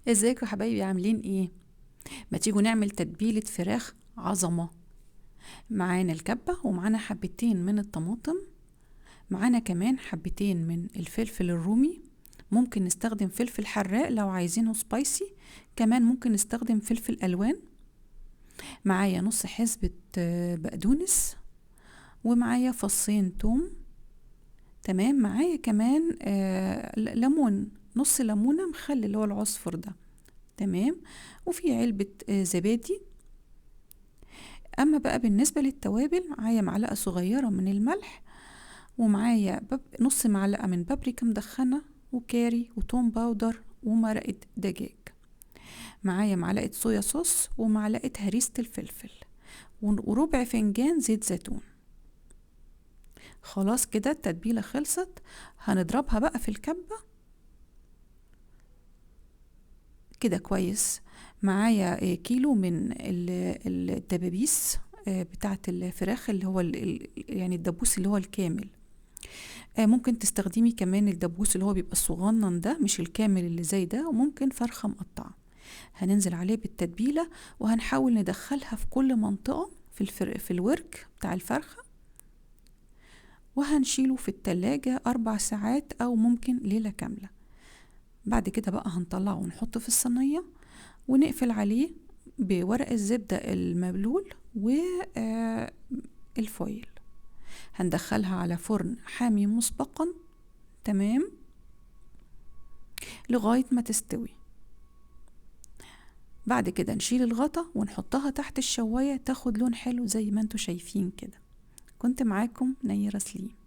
ازيكم يا حبايبي، عاملين ايه؟ ما تيجوا نعمل تتبيلة فراخ عظمة. معانا الكبة ومعانا حبتين من الطماطم. معانا كمان حبتين من الفلفل الرومي. ممكن نستخدم فلفل حراق لو عايزينه سبايسي. كمان ممكن نستخدم فلفل ألوان. معايا نص حزبة بقدونس. ومعايا فصين توم. تمام، معايا كمان ليمون، نص ليمونة مخلي اللي هو العصفر ده. تمام. وفي علبة زبادي. اما بقى بالنسبة للتوابل، معايا معلقة صغيرة من الملح. ومعايا نص معلقة من بابريكا مدخنة. وكاري وتوم باودر ومرقة دجاج. معايا معلقة صويا صوص ومعلقة هريسة الفلفل. وربع فنجان زيت زيتون. خلاص كده التتبيلة خلصت. هنضربها بقى في الكبة كده كويس. معايا كيلو من الدبابيس بتاعة الفراخ، اللي هو يعني الدبوس اللي هو الكامل. ممكن تستخدمي كمان الدبوس اللي هو بيبقى الصغنن ده، مش الكامل اللي زي ده، وممكن فرخة مقطعة. هننزل عليه بالتتبيلة وهنحاول ندخلها في كل منطقة في الورك بتاع الفرخة. وهنشيله في التلاجة 4 ساعات أو ممكن ليلة كاملة. بعد كده بقى هنطلعه ونحطه في الصينية ونقفل عليه بورق الزبدة المبلول والفويل. هندخلها على فرن حامي مسبقا. تمام. لغاية ما تستوي. بعد كده نشيل الغطا ونحطها تحت الشواية تاخد لون حلو زي ما انتوا شايفين كده. كنت معاكم نيرة سليم.